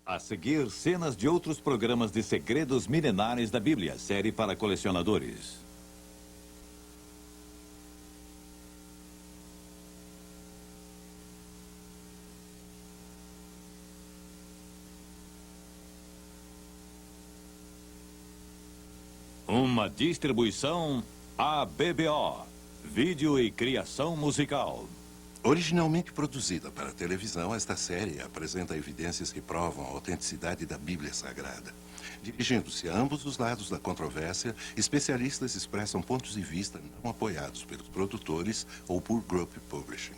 A seguir, cenas de outros programas de segredos milenares da Bíblia, série para colecionadores. Uma distribuição ABBO, vídeo e criação musical. Originalmente produzida para televisão, esta série apresenta evidências que provam a autenticidade da Bíblia Sagrada. Dirigindo-se a ambos os lados da controvérsia, especialistas expressam pontos de vista não apoiados pelos produtores ou por Group Publishing.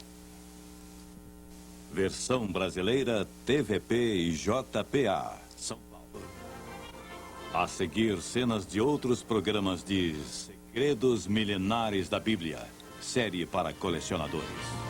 Versão brasileira TVP e JPA, São Paulo. A seguir, cenas de outros programas de segredos milenares da Bíblia, série para colecionadores.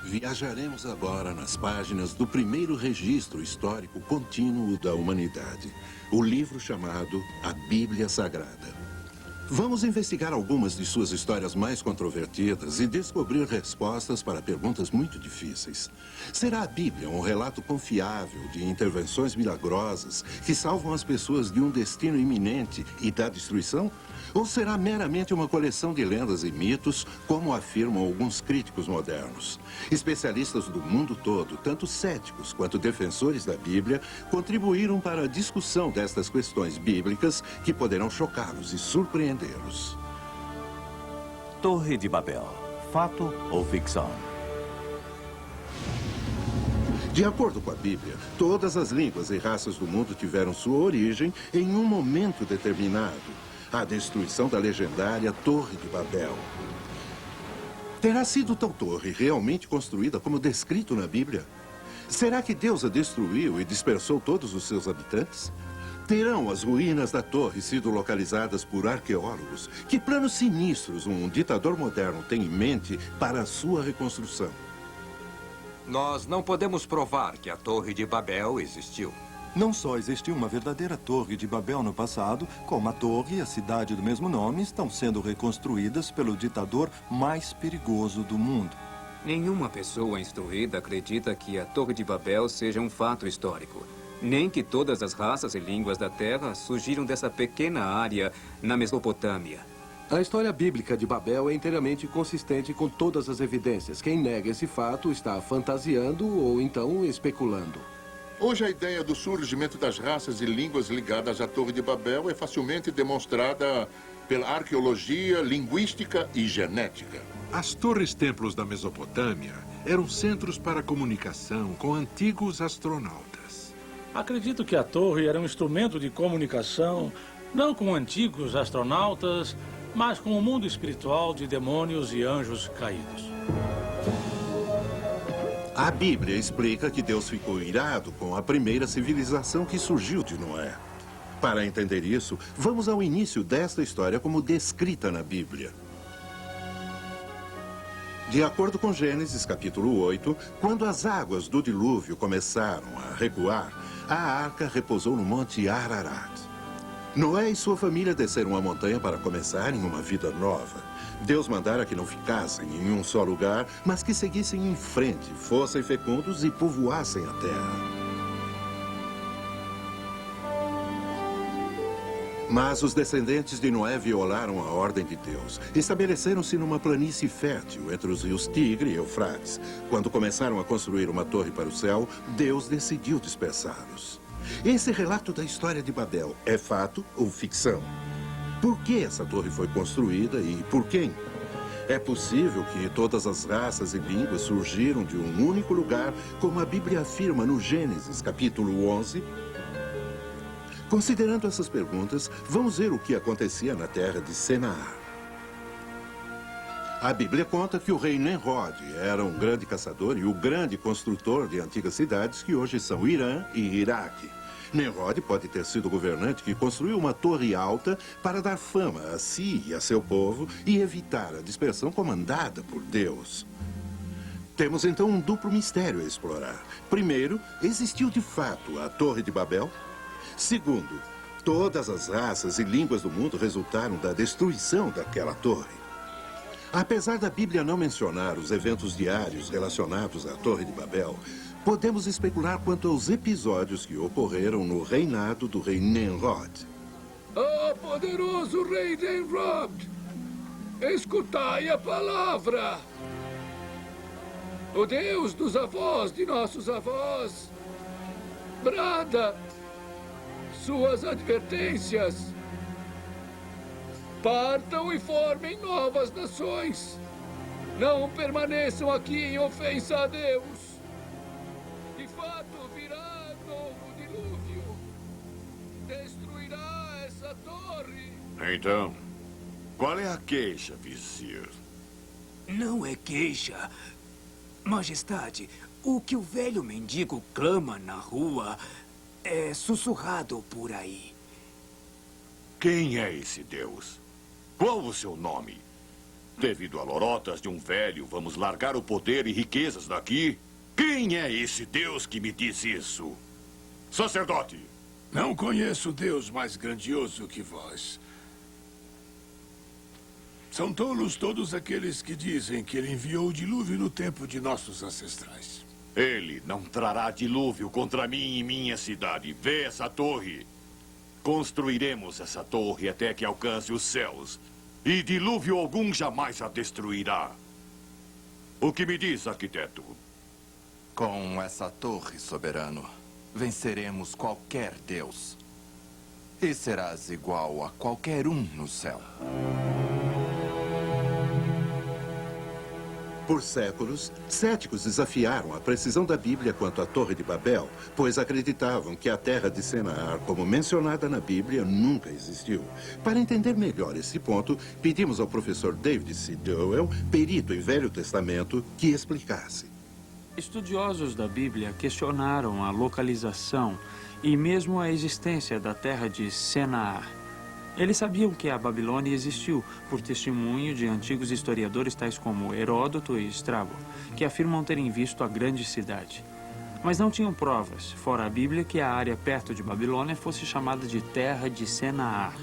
Viajaremos agora nas páginas do primeiro registro histórico contínuo da humanidade, o livro chamado A Bíblia Sagrada. Vamos investigar algumas de suas histórias mais controvertidas e descobrir respostas para perguntas muito difíceis. Será a Bíblia um relato confiável de intervenções milagrosas que salvam as pessoas de um destino iminente e da destruição? Ou será meramente uma coleção de lendas e mitos, como afirmam alguns críticos modernos? Especialistas do mundo todo, tanto céticos quanto defensores da Bíblia, contribuíram para a discussão destas questões bíblicas que poderão chocá-los e surpreendê-los. Torre de Babel, fato ou ficção? De acordo com a Bíblia, todas as línguas e raças do mundo tiveram sua origem em um momento determinado. A destruição da legendária Torre de Babel. Terá sido tal torre realmente construída como descrito na Bíblia? Será que Deus a destruiu e dispersou todos os seus habitantes? Terão as ruínas da torre sido localizadas por arqueólogos? Que planos sinistros um ditador moderno tem em mente para a sua reconstrução? Nós não podemos provar que a Torre de Babel existiu. Não só existiu uma verdadeira Torre de Babel no passado, como a torre e a cidade do mesmo nome estão sendo reconstruídas pelo ditador mais perigoso do mundo. Nenhuma pessoa instruída acredita que a Torre de Babel seja um fato histórico, nem que todas as raças e línguas da Terra surgiram dessa pequena área na Mesopotâmia. A história bíblica de Babel é inteiramente consistente com todas as evidências. Quem nega esse fato está fantasiando ou então especulando. Hoje, a ideia do surgimento das raças e línguas ligadas à Torre de Babel é facilmente demonstrada pela arqueologia, linguística e genética. As torres-templos da Mesopotâmia eram centros para comunicação com antigos astronautas. Acredito que a torre era um instrumento de comunicação, não com antigos astronautas, mas com o mundo espiritual de demônios e anjos caídos. A Bíblia explica que Deus ficou irado com a primeira civilização que surgiu de Noé. Para entender isso, vamos ao início desta história como descrita na Bíblia. De acordo com Gênesis, capítulo 8, quando as águas do dilúvio começaram a recuar, a arca repousou no monte Ararat. Noé e sua família desceram a montanha para começarem uma vida nova. Deus mandara que não ficassem em um só lugar, mas que seguissem em frente, fossem fecundos e povoassem a terra. Mas os descendentes de Noé violaram a ordem de Deus. Estabeleceram-se numa planície fértil entre os rios Tigre e Eufrates. Quando começaram a construir uma torre para o céu, Deus decidiu dispersá-los. Esse relato da história de Babel é fato ou ficção? Por que essa torre foi construída e por quem? É possível que todas as raças e línguas surgiram de um único lugar, como a Bíblia afirma no Gênesis, capítulo 11? Considerando essas perguntas, vamos ver o que acontecia na terra de Senaar. A Bíblia conta que o rei Nimrod era um grande caçador e o grande construtor de antigas cidades que hoje são Irã e Iraque. Nimrod pode ter sido o governante que construiu uma torre alta para dar fama a si e a seu povo e evitar a dispersão comandada por Deus. Temos então um duplo mistério a explorar. Primeiro, existiu de fato a Torre de Babel? Segundo, todas as raças e línguas do mundo resultaram da destruição daquela torre. Apesar da Bíblia não mencionar os eventos diários relacionados à Torre de Babel, podemos especular quanto aos episódios que ocorreram no reinado do rei Nimrod. Ah, poderoso rei Nimrod! Escutai a palavra! O Deus dos avós de nossos avós brada suas advertências. Partam e formem novas nações. Não permaneçam aqui em ofensa a Deus. De fato, virá novo dilúvio. Destruirá essa torre. Então, qual é a queixa, vizir? Não é queixa. Majestade, o que o velho mendigo clama na rua é sussurrado por aí. Quem é esse Deus? Qual o seu nome? Devido a lorotas de um velho, vamos largar o poder e riquezas daqui? Quem é esse Deus que me diz isso? Sacerdote! Não conheço Deus mais grandioso que vós. São tolos todos aqueles que dizem que ele enviou o dilúvio no tempo de nossos ancestrais. Ele não trará dilúvio contra mim e minha cidade. Vê essa torre. Construiremos essa torre até que alcance os céus. E dilúvio algum jamais a destruirá. O que me diz, arquiteto? Com essa torre, soberano, venceremos qualquer Deus. E serás igual a qualquer um no céu. Por séculos, céticos desafiaram a precisão da Bíblia quanto à Torre de Babel, pois acreditavam que a terra de Senaar, como mencionada na Bíblia, nunca existiu. Para entender melhor esse ponto, pedimos ao professor David C. Dowell, perito em Velho Testamento, que explicasse. Estudiosos da Bíblia questionaram a localização e mesmo a existência da terra de Senaar. Eles sabiam que a Babilônia existiu, por testemunho de antigos historiadores tais como Heródoto e Estrabo, que afirmam terem visto a grande cidade. Mas não tinham provas, fora a Bíblia, que a área perto de Babilônia fosse chamada de Terra de Senaar.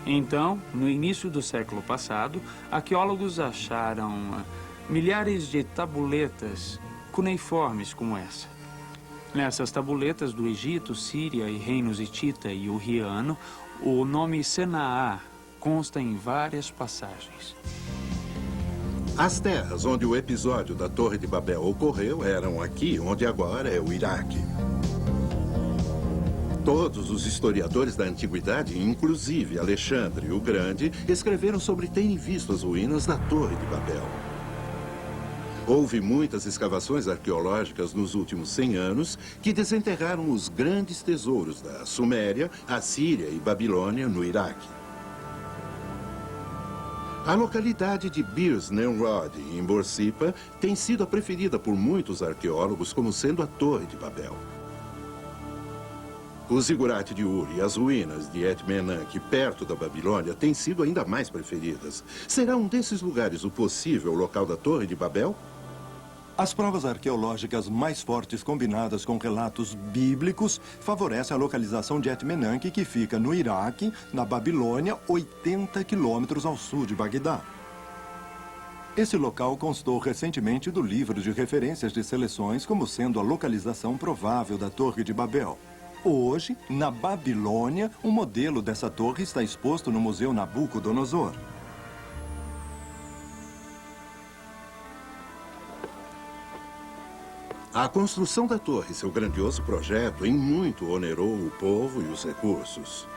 Então, no início do século passado, arqueólogos acharam milhares de tabuletas cuneiformes como essa. Nessas tabuletas do Egito, Síria e reinos hitita e urriano, o nome Senaar consta em várias passagens. As terras onde o episódio da Torre de Babel ocorreu eram aqui, onde agora é o Iraque. Todos os historiadores da antiguidade, inclusive Alexandre o Grande, escreveram sobre terem visto as ruínas da Torre de Babel. Houve muitas escavações arqueológicas nos últimos 100 anos que desenterraram os grandes tesouros da Suméria, Assíria e Babilônia no Iraque. A localidade de Birs Nimrod, em Borsippa, tem sido a preferida por muitos arqueólogos como sendo a Torre de Babel. O zigurate de Ur e as ruínas de Et-Menanke, perto da Babilônia, têm sido ainda mais preferidas. Será um desses lugares o possível local da Torre de Babel? As provas arqueológicas mais fortes combinadas com relatos bíblicos favorecem a localização de Et-Menanke, que fica no Iraque, na Babilônia, 80 quilômetros ao sul de Bagdá. Esse local constou recentemente do livro de referências de seleções como sendo a localização provável da Torre de Babel. Hoje, na Babilônia, um modelo dessa torre está exposto no Museu Nabucodonosor. A construção da torre, seu grandioso projeto, em muito onerou o povo e os recursos.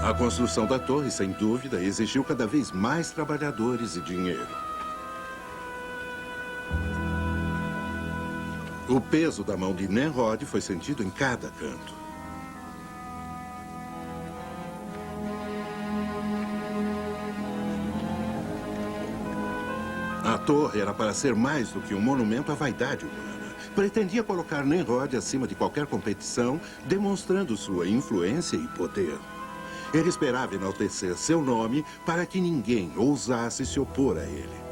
A construção da torre, sem dúvida, exigiu cada vez mais trabalhadores e dinheiro. O peso da mão de Nimrod foi sentido em cada canto. A torre era para ser mais do que um monumento à vaidade humana. Pretendia colocar Nimrod acima de qualquer competição, demonstrando sua influência e poder. Ele esperava enaltecer seu nome para que ninguém ousasse se opor a ele.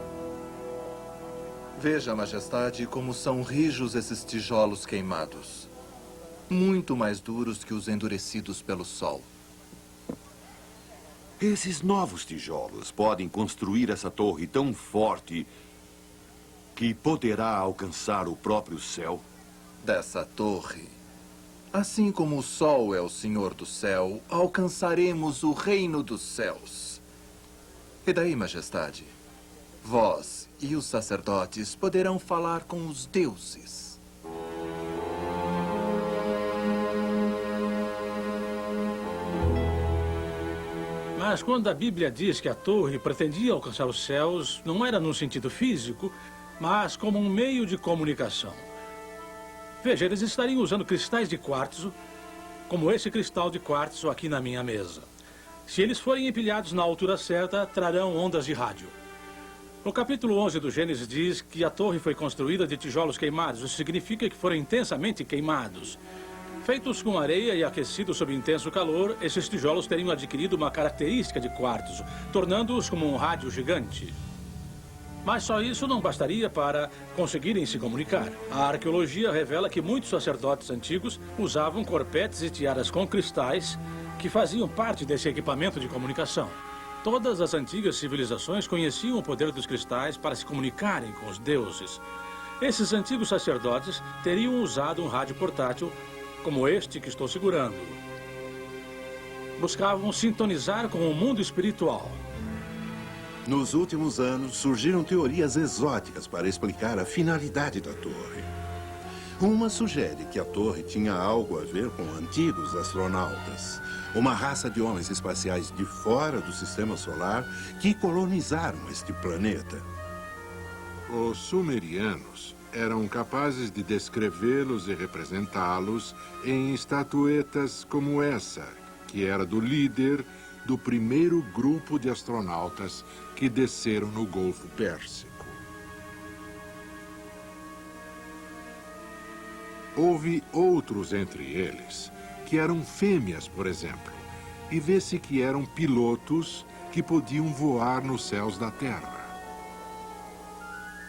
Veja, Majestade, como são rijos esses tijolos queimados. Muito mais duros que os endurecidos pelo sol. Esses novos tijolos podem construir essa torre tão forte que poderá alcançar o próprio céu? Dessa torre, assim como o sol é o senhor do céu, alcançaremos o reino dos céus. E daí, Majestade? Vós e os sacerdotes poderão falar com os deuses. Mas quando a Bíblia diz que a torre pretendia alcançar os céus, não era num sentido físico, mas como um meio de comunicação. Veja, eles estariam usando cristais de quartzo, como esse cristal de quartzo aqui na minha mesa. Se eles forem empilhados na altura certa, trarão ondas de rádio. O capítulo 11 do Gênesis diz que a torre foi construída de tijolos queimados. Isso significa que foram intensamente queimados. Feitos com areia e aquecidos sob intenso calor, esses tijolos teriam adquirido uma característica de quartzo, tornando-os como um rádio gigante. Mas só isso não bastaria para conseguirem se comunicar. A arqueologia revela que muitos sacerdotes antigos usavam corpetes e tiaras com cristais que faziam parte desse equipamento de comunicação. Todas as antigas civilizações conheciam o poder dos cristais para se comunicarem com os deuses. Esses antigos sacerdotes teriam usado um rádio portátil como este que estou segurando. Buscavam sintonizar com o mundo espiritual. Nos últimos anos, surgiram teorias exóticas para explicar a finalidade da torre. Uma sugere que a torre tinha algo a ver com antigos astronautas, uma raça de homens espaciais de fora do sistema solar que colonizaram este planeta. Os sumerianos eram capazes de descrevê-los e representá-los em estatuetas como essa, que era do líder do primeiro grupo de astronautas que desceram no Golfo Pérsico. Houve outros entre eles, que eram fêmeas, por exemplo, e vê-se que eram pilotos que podiam voar nos céus da Terra.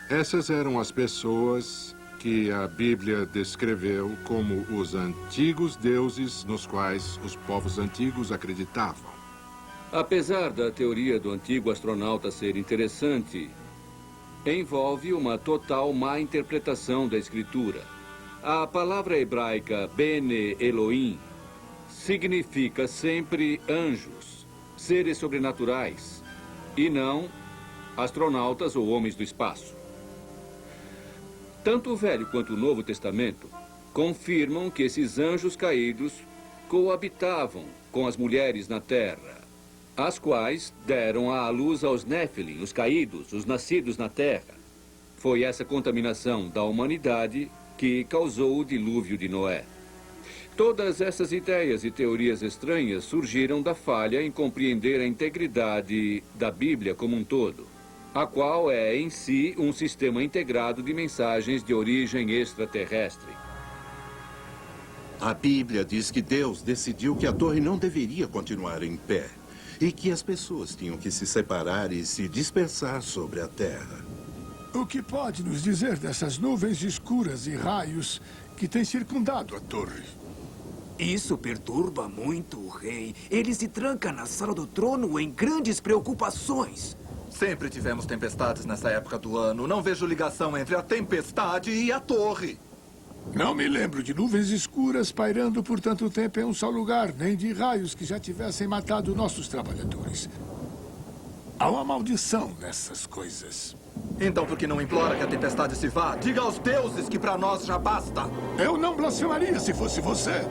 Essas eram as pessoas que a Bíblia descreveu como os antigos deuses nos quais os povos antigos acreditavam. Apesar da teoria do antigo astronauta ser interessante, envolve uma total má interpretação da Escritura. A palavra hebraica Bene Elohim significa sempre anjos, seres sobrenaturais, e não astronautas ou homens do espaço. Tanto o Velho quanto o Novo Testamento confirmam que esses anjos caídos coabitavam com as mulheres na terra, as quais deram à luz aos Néfilim, os caídos, os nascidos na terra. Foi essa contaminação da humanidade que causou o dilúvio de Noé. Todas essas ideias e teorias estranhas surgiram da falha em compreender a integridade da Bíblia como um todo, a qual é, em si, um sistema integrado de mensagens de origem extraterrestre. A Bíblia diz que Deus decidiu que a torre não deveria continuar em pé e que as pessoas tinham que se separar e se dispersar sobre a terra. O que pode nos dizer dessas nuvens escuras e raios que têm circundado a torre? Isso perturba muito o rei. Ele se tranca na sala do trono em grandes preocupações. Sempre tivemos tempestades nessa época do ano. Não vejo ligação entre a tempestade e a torre. Não me lembro de nuvens escuras pairando por tanto tempo em um só lugar, nem de raios que já tivessem matado nossos trabalhadores. Há uma maldição nessas coisas. Então por que não implora que a tempestade se vá? Diga aos deuses que para nós já basta. Eu não blasfemaria se fosse você.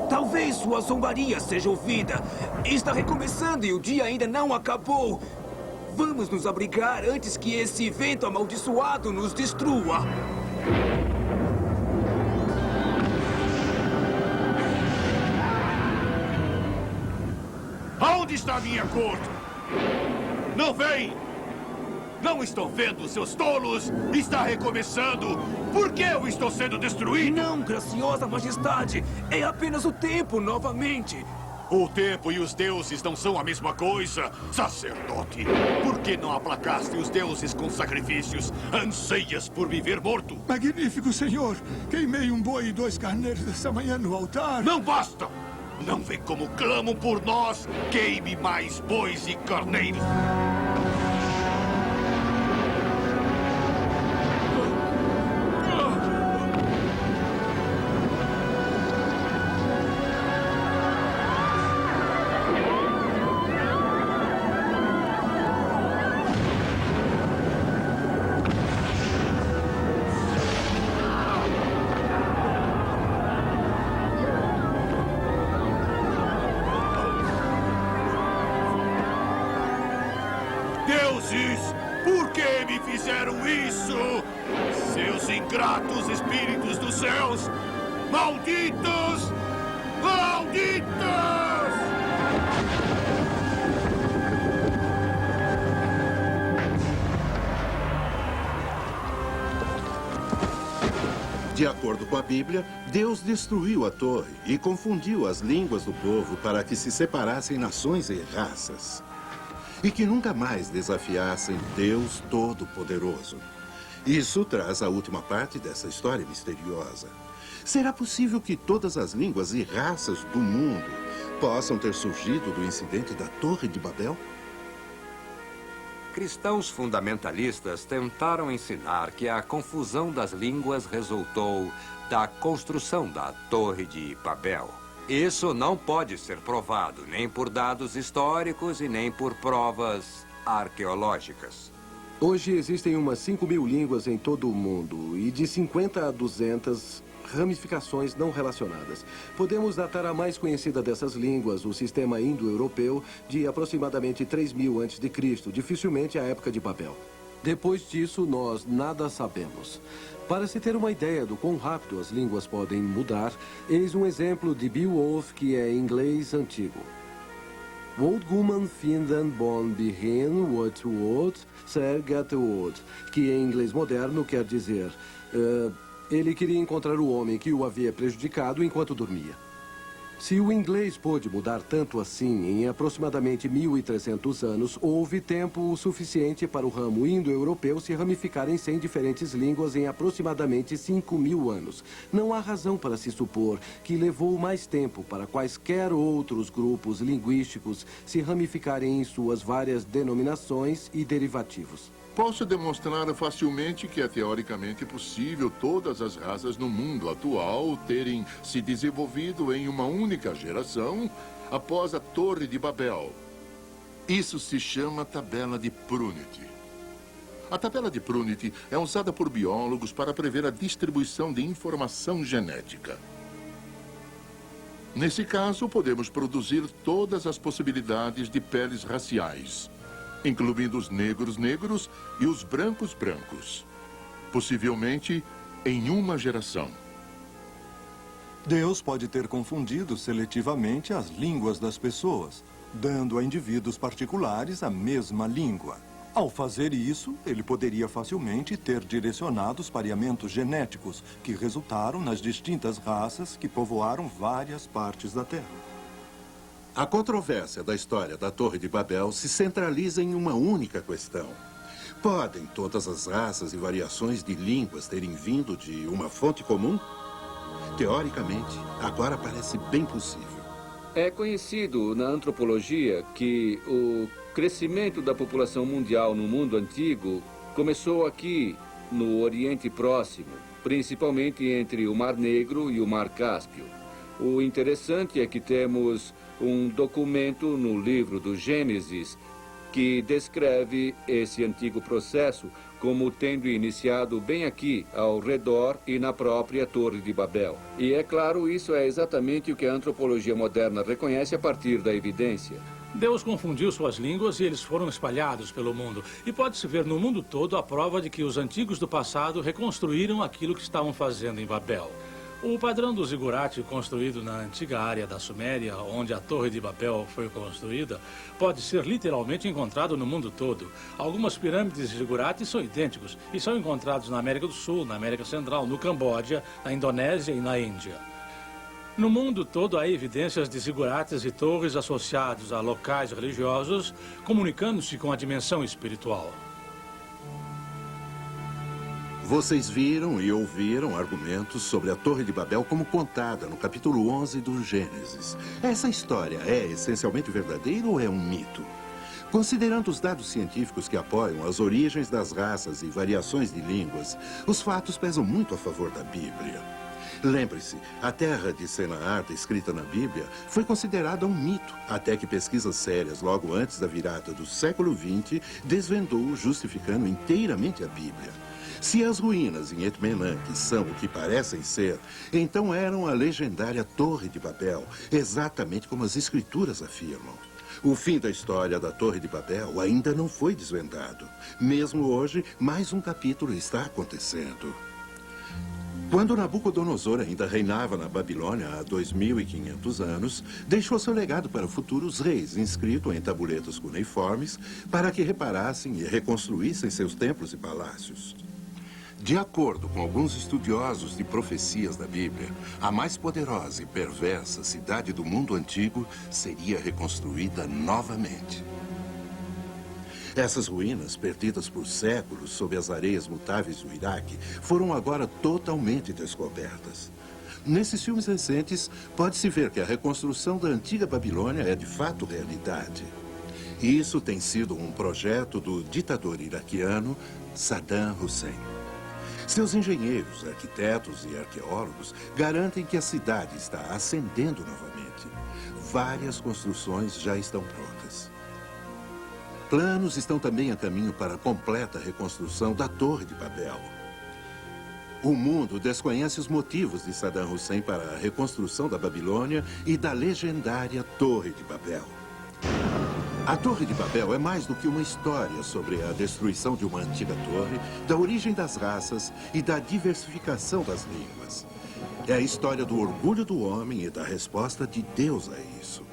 Talvez sua zombaria seja ouvida. Está recomeçando e o dia ainda não acabou. Vamos nos abrigar antes que esse vento amaldiçoado nos destrua. Aonde está a minha corte? Não vem! Não estão vendo, seus tolos? Está recomeçando! Por que eu estou sendo destruído? Não, graciosa majestade! É apenas o tempo, novamente! O tempo e os deuses não são a mesma coisa, sacerdote! Por que não aplacaste os deuses com sacrifícios? Anseias por me ver morto? Magnífico, senhor! Queimei um boi e 2 carneiros essa manhã no altar. Não basta! Não vê como clamam por nós? Queime mais bois e carneiros! Deuses, por que me fizeram isso? Seus ingratos espíritos dos céus! Malditos! Malditos! De acordo com a Bíblia, Deus destruiu a torre e confundiu as línguas do povo para que se separassem nações e raças. E que nunca mais desafiassem Deus Todo-Poderoso. Isso traz a última parte dessa história misteriosa. Será possível que todas as línguas e raças do mundo possam ter surgido do incidente da Torre de Babel? Cristãos fundamentalistas tentaram ensinar que a confusão das línguas resultou da construção da Torre de Babel. Isso não pode ser provado, nem por dados históricos e nem por provas arqueológicas. Hoje existem umas 5.000 línguas em todo o mundo e de 50 a 200 ramificações não relacionadas. Podemos datar a mais conhecida dessas línguas, o sistema indo-europeu, de aproximadamente 3.000 a.C., dificilmente a época de Babel. Depois disso, nós nada sabemos. Para se ter uma ideia do quão rápido as línguas podem mudar, eis um exemplo de Beowulf, que é inglês antigo. Woldguman finden bon begin what woord, ser get woord, que em inglês moderno quer dizer... ele queria encontrar o homem que o havia prejudicado enquanto dormia. Se o inglês pôde mudar tanto assim em aproximadamente 1.300 anos, houve tempo suficiente para o ramo indo-europeu se ramificar em 100 diferentes línguas em aproximadamente 5.000 anos. Não há razão para se supor que levou mais tempo para quaisquer outros grupos linguísticos se ramificarem em suas várias denominações e derivativos. Posso demonstrar facilmente que é teoricamente possível todas as raças no mundo atual terem se desenvolvido em uma única geração após a Torre de Babel. Isso se chama tabela de Prunit. A tabela de Prunit é usada por biólogos para prever a distribuição de informação genética. Nesse caso, podemos produzir todas as possibilidades de peles raciais, incluindo os negros e os brancos, possivelmente em uma geração. Deus pode ter confundido seletivamente as línguas das pessoas, dando a indivíduos particulares a mesma língua. Ao fazer isso, ele poderia facilmente ter direcionado os pareamentos genéticos que resultaram nas distintas raças que povoaram várias partes da Terra. A controvérsia da história da Torre de Babel se centraliza em uma única questão. Podem todas as raças e variações de línguas terem vindo de uma fonte comum? Teoricamente, agora parece bem possível. É conhecido na antropologia que o crescimento da população mundial no mundo antigo começou aqui, no Oriente Próximo, principalmente entre o Mar Negro e o Mar Cáspio. O interessante é que temos um documento no livro do Gênesis que descreve esse antigo processo, como tendo iniciado bem aqui, ao redor e na própria Torre de Babel. E é claro, isso é exatamente o que a antropologia moderna reconhece a partir da evidência. Deus confundiu suas línguas e eles foram espalhados pelo mundo. E pode-se ver no mundo todo a prova de que os antigos do passado reconstruíram aquilo que estavam fazendo em Babel. O padrão do zigurate construído na antiga área da Suméria, onde a Torre de Babel foi construída, pode ser literalmente encontrado no mundo todo. Algumas pirâmides de zigurates são idênticos e são encontrados na América do Sul, na América Central, no Camboja, na Indonésia e na Índia. No mundo todo há evidências de zigurates e torres associados a locais religiosos, comunicando-se com a dimensão espiritual. Vocês viram e ouviram argumentos sobre a Torre de Babel como contada no capítulo 11 do Gênesis. Essa história é essencialmente verdadeira ou é um mito? Considerando os dados científicos que apoiam as origens das raças e variações de línguas, os fatos pesam muito a favor da Bíblia. Lembre-se, a terra de Senaar, descrita na Bíblia, foi considerada um mito, até que pesquisas sérias, logo antes da virada do século XX, desvendou, justificando inteiramente a Bíblia. Se as ruínas em Etmenanque são o que parecem ser, então eram a legendária Torre de Babel, exatamente como as escrituras afirmam. O fim da história da Torre de Babel ainda não foi desvendado. Mesmo hoje, mais um capítulo está acontecendo. Quando Nabucodonosor ainda reinava na Babilônia há 2.500 anos, deixou seu legado para futuros reis, inscrito em tabuletas cuneiformes, para que reparassem e reconstruíssem seus templos e palácios. De acordo com alguns estudiosos de profecias da Bíblia, a mais poderosa e perversa cidade do mundo antigo seria reconstruída novamente. Essas ruínas, perdidas por séculos sob as areias mutáveis do Iraque, foram agora totalmente descobertas. Nesses filmes recentes, pode-se ver que a reconstrução da antiga Babilônia é de fato realidade. Isso tem sido um projeto do ditador iraquiano Saddam Hussein. Seus engenheiros, arquitetos e arqueólogos garantem que a cidade está ascendendo novamente. Várias construções já estão prontas. Planos estão também a caminho para a completa reconstrução da Torre de Babel. O mundo desconhece os motivos de Saddam Hussein para a reconstrução da Babilônia e da legendária Torre de Babel. A Torre de Babel é mais do que uma história sobre a destruição de uma antiga torre, da origem das raças e da diversificação das línguas. É a história do orgulho do homem e da resposta de Deus a isso.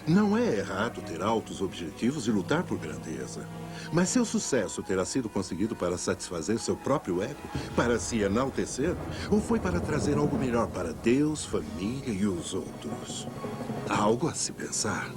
Não é errado ter altos objetivos e lutar por grandeza. Mas seu sucesso terá sido conseguido para satisfazer seu próprio ego, para se enaltecer, ou foi para trazer algo melhor para Deus, família e os outros? Algo a se pensar.